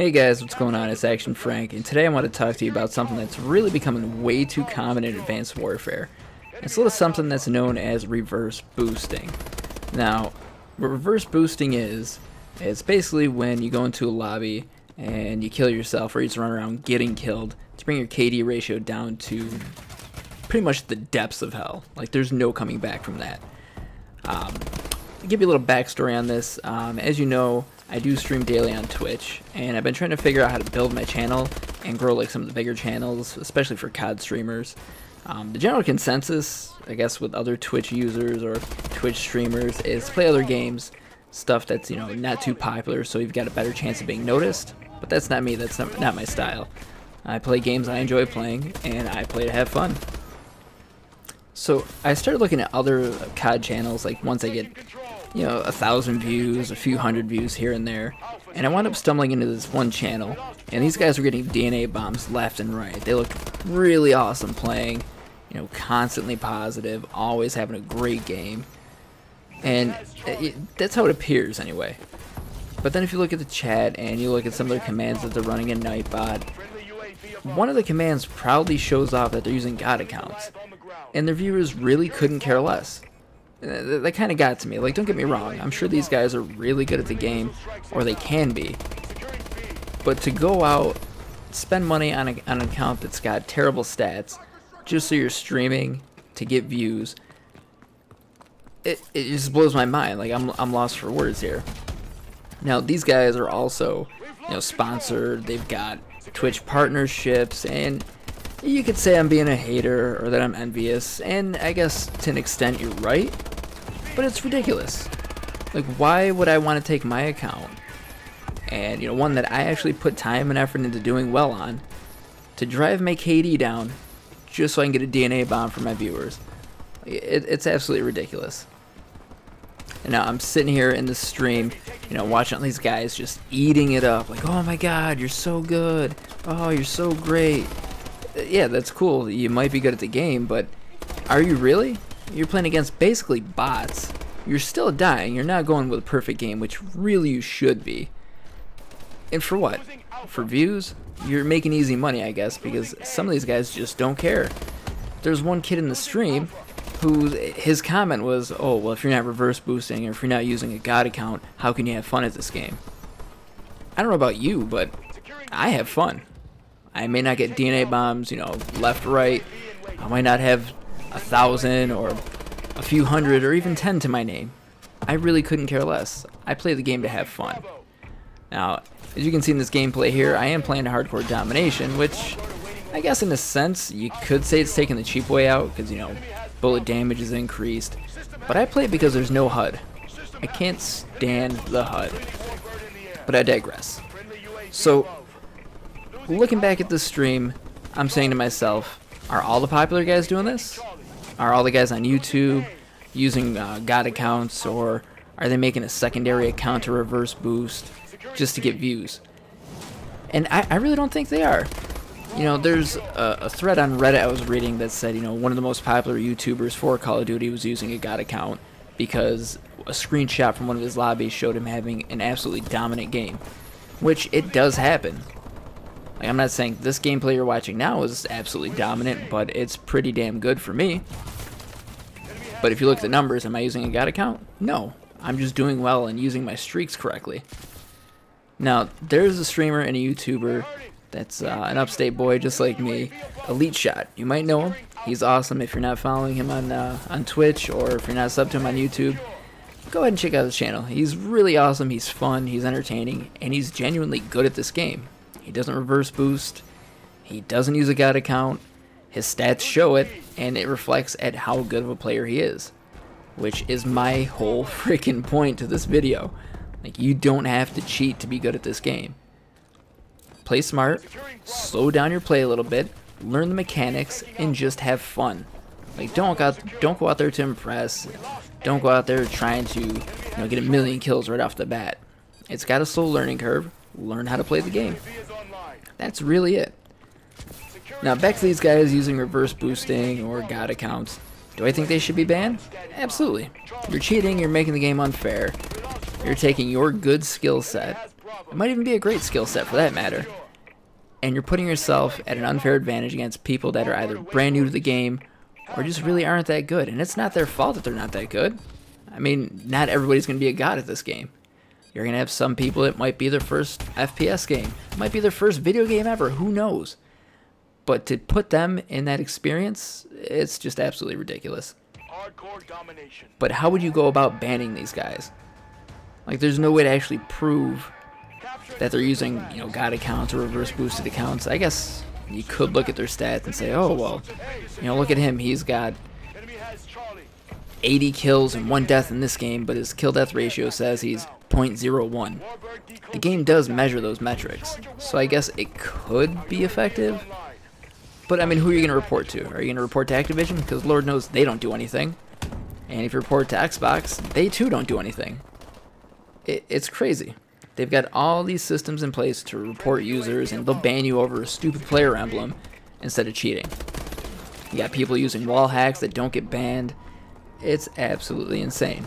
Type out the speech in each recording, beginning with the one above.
Hey guys, what's going on? It's Action Frank, and today I want to talk to you about something that's really becoming way too common in Advanced Warfare. It's a little something that's known as reverse boosting. Now, what reverse boosting is, it's basically when you go into a lobby and you kill yourself, or you just run around getting killed to bring your KD ratio down to pretty much the depths of hell. Like, there's no coming back from that. To give you a little backstory on this, as you know, I do stream daily on Twitch, and I've been trying to figure out how to build my channel and grow like some of the bigger channels, especially for COD streamers. The general consensus, I guess, with other Twitch users or Twitch streamers is play other games, stuff that's, you know, not too popular, so you've got a better chance of being noticed. But that's not me. That's not my style. I play games I enjoy playing, and I play to have fun. So I started looking at other COD channels, like ones that get, you know, 1,000 views, a few hundred views here and there, and I wound up stumbling into this one channel, and these guys were getting DNA bombs left and right. They looked really awesome playing, you know, constantly positive, always having a great game, and that's how it appears anyway. But then if you look at the chat and you look at some of their commands that they're running in Nightbot, one of the commands proudly shows off that they're using God accounts, and their viewers really couldn't care less. That kind of got to me. Like, don't get me wrong, I'm sure these guys are really good at the game, or they can be, but to go out, spend money on an account that's got terrible stats just so you're streaming to get views, it just blows my mind. Like, I'm lost for words here. Now, these guys are also, you know, sponsored. They've got Twitch partnerships, and you could say I'm being a hater or that I'm envious, and I guess to an extent you're right, but it's ridiculous. Like, why would I want to take my account, and, you know, one that I actually put time and effort into doing well on, to drive my KD down just so I can get a DNA bomb for my viewers? It's absolutely ridiculous. And now I'm sitting here in the stream, you know, watching all these guys just eating it up, like, oh my god, you're so good, oh, you're so great. Yeah, that's cool, you might be good at the game, but are you really? You're playing against basically bots. You're still dying. You're not going with a perfect game, which really you should be. And for what? For views? You're making easy money, I guess, because some of these guys just don't care. There's one kid in the stream who, his comment was, oh, well, if you're not reverse boosting or if you're not using a God account, how can you have fun at this game? I don't know about you, but I have fun. I may not get DNA bombs, you know, left, right. I might not have 1,000 or a few hundred or even 10 to my name. I really couldn't care less. I play the game to have fun. Now, as you can see in this gameplay here, I am playing hardcore domination, which I guess in a sense you could say it's taking the cheap way out because, you know, bullet damage is increased. But I play it because there's no HUD. I can't stand the HUD. But I digress. So, looking back at this stream, I'm saying to myself, are all the popular guys doing this? Are all the guys on YouTube using God accounts, or are they making a secondary account to reverse boost just to get views? And I really don't think they are. You know, there's a thread on Reddit I was reading that said, you know, one of the most popular YouTubers for Call of Duty was using a God account because a screenshot from one of his lobbies showed him having an absolutely dominant game, which it does happen. Like, I'm not saying this gameplay you're watching now is absolutely dominant, but it's pretty damn good for me. But if you look at the numbers, am I using a God account? No. I'm just doing well and using my streaks correctly. Now, there's a streamer and a YouTuber that's an upstate boy just like me, Elite Shot. You might know him. He's awesome. If you're not following him on Twitch, or if you're not subbed to him on YouTube, go ahead and check out his channel. He's really awesome. He's fun. He's entertaining. And he's genuinely good at this game. He doesn't reverse boost. He doesn't use a God account. His stats show it, and it reflects at how good of a player he is, which is my whole freaking point to this video. Like, you don't have to cheat to be good at this game. Play smart, slow down your play a little bit, learn the mechanics, and just have fun. Like, don't go out there to impress. Don't go out there trying to, you know, get a million kills right off the bat. It's got a slow learning curve. Learn how to play the game. That's really it. Now, back to these guys using reverse boosting or God accounts. Do I think they should be banned? Absolutely. You're cheating, you're making the game unfair. You're taking your good skill set It might even be a great skill set for that matter. And you're putting yourself at an unfair advantage against people that are either brand new to the game or just really aren't that good. And it's not their fault that they're not that good. I mean, not everybody's going to be a god at this game. You're going to have some people that might be their first FPS game. It might be their first video game ever. Who knows? But to put them in that experience, it's just absolutely ridiculous. But how would you go about banning these guys? Like, there's no way to actually prove that they're using, you know, god accounts or reverse boosted accounts. I guess you could look at their stats and say, oh, well, you know, look at him. He's got 80 kills and 1 death in this game, but his kill-death ratio says he's 0.01. The game does measure those metrics, so I guess it could be effective. But, I mean, who are you going to report to? Are you going to report to Activision? Because Lord knows they don't do anything. And if you report to Xbox, they too don't do anything. It's crazy. They've got all these systems in place to report users, and they'll ban you over a stupid player emblem instead of cheating. You got people using wall hacks that don't get banned. It's absolutely insane.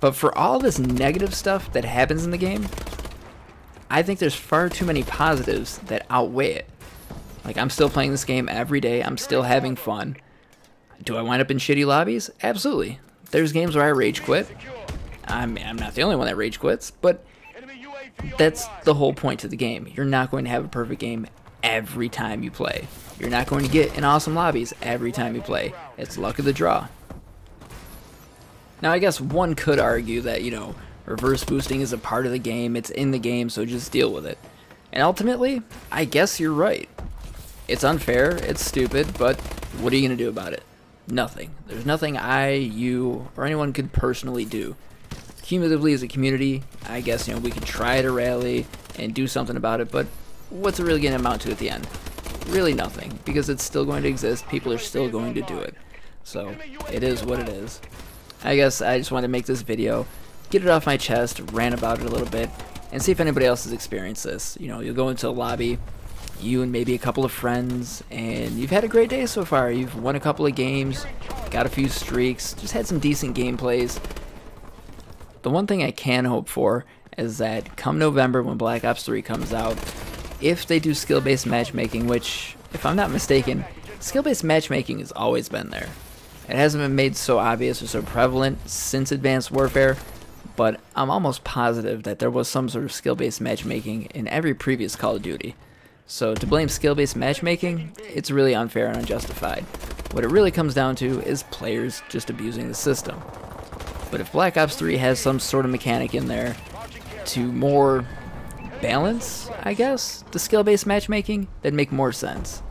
But for all this negative stuff that happens in the game, I think there's far too many positives that outweigh it. Like, I'm still playing this game every day. I'm still having fun. Do I wind up in shitty lobbies? Absolutely. There's games where I rage quit. I'm not the only one that rage quits, but that's the whole point to the game. You're not going to have a perfect game every time you play. You're not going to get in awesome lobbies every time you play. It's luck of the draw. Now, I guess one could argue that, you know, reverse boosting is a part of the game. It's in the game, so just deal with it. And ultimately, I guess you're right. It's unfair, it's stupid, but what are you going to do about it? Nothing. There's nothing I, you, or anyone could personally do. Cumulatively as a community, I guess, you know, we could try to rally and do something about it, but what's it really going to amount to at the end? Really nothing, because it's still going to exist. People are still going to do it. So, it is what it is. I guess I just wanted to make this video, get it off my chest, rant about it a little bit, and see if anybody else has experienced this. You know, you'll go into a lobby, you and maybe a couple of friends, and you've had a great day so far. You've won a couple of games, got a few streaks, just had some decent gameplays. The one thing I can hope for is that come November when Black Ops 3 comes out, if they do skill-based matchmaking, which, if I'm not mistaken, skill-based matchmaking has always been there. It hasn't been made so obvious or so prevalent since Advanced Warfare, but I'm almost positive that there was some sort of skill-based matchmaking in every previous Call of Duty. So to blame skill-based matchmaking, it's really unfair and unjustified. What it really comes down to is players just abusing the system. But if Black Ops 3 has some sort of mechanic in there to more balance, I guess, the skill-based matchmaking, that'd make more sense.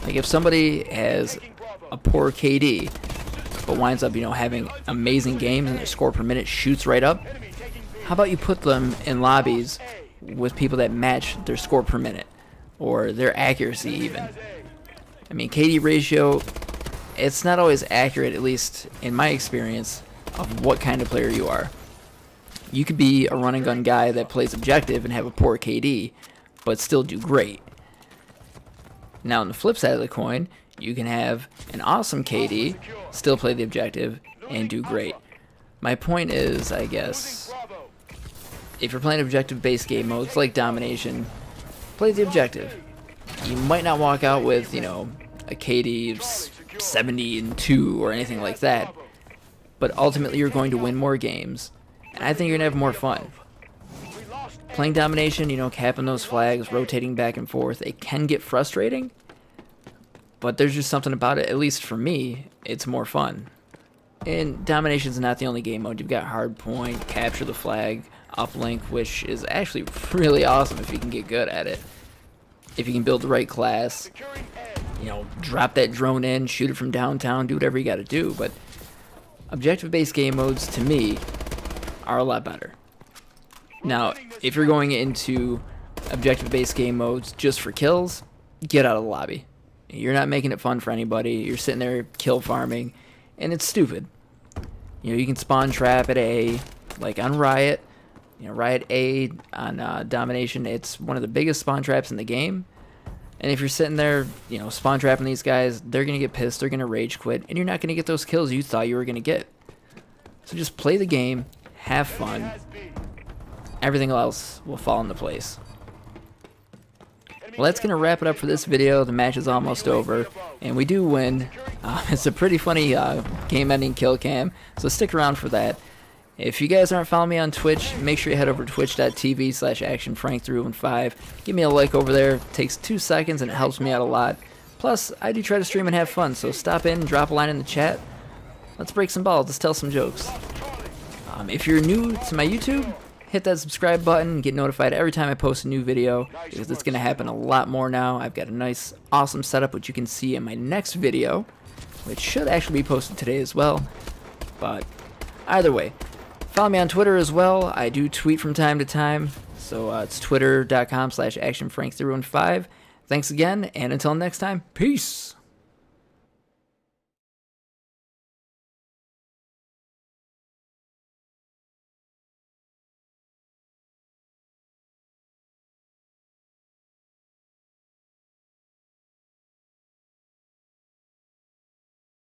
Like if somebody has a poor KD, but winds up, you know, having amazing games and their score per minute shoots right up, how about you put them in lobbies with people that match their score per minute, or their accuracy even. I mean, KD ratio, it's not always accurate, at least in my experience, of what kind of player you are. You could be a run and gun guy that plays objective and have a poor KD, but still do great. Now on the flip side of the coin, you can have an awesome KD, still play the objective, and do great. My point is, I guess, if you're playing objective-based game modes like Domination, play the objective. You might not walk out with, you know, a KD of 70-2 or anything like that, but ultimately you're going to win more games, and I think you're going to have more fun. Playing Domination, you know, capping those flags, rotating back and forth, it can get frustrating, but there's just something about it, at least for me, it's more fun. And Domination's not the only game mode. You've got Hardpoint, Capture the Flag, Uplink, which is actually really awesome if you can get good at it. If you can build the right class, you know, drop that drone in, shoot it from downtown, do whatever you gotta do, but objective-based game modes, to me, are a lot better. Now, if you're going into objective-based game modes just for kills, get out of the lobby. You're not making it fun for anybody. You're sitting there kill farming, and it's stupid. You know, you can spawn trap at A, like on Riot. You know, Riot A on Domination, it's one of the biggest spawn traps in the game. And if you're sitting there, you know, spawn trapping these guys, they're going to get pissed, they're going to rage quit, and you're not going to get those kills you thought you were going to get. So just play the game, have fun, everything else will fall into place. Well, that's going to wrap it up for this video. The match is almost over, and we do win. It's a pretty funny game-ending kill cam, so stick around for that. If you guys aren't following me on Twitch, make sure you head over to twitch.tv/actionfrank315. Give me a like over there. It takes 2 seconds, and it helps me out a lot. Plus, I do try to stream and have fun, so stop in and drop a line in the chat. Let's break some balls. Let's tell some jokes. If you're new to my YouTube, hit that subscribe button and get notified every time I post a new video, because it's going to happen a lot more now. I've got a nice, awesome setup, which you can see in my next video, which should actually be posted today as well. But either way, follow me on Twitter as well. I do tweet from time to time, so it's twitter.com/actionfrank315. Thanks again, and until next time, peace!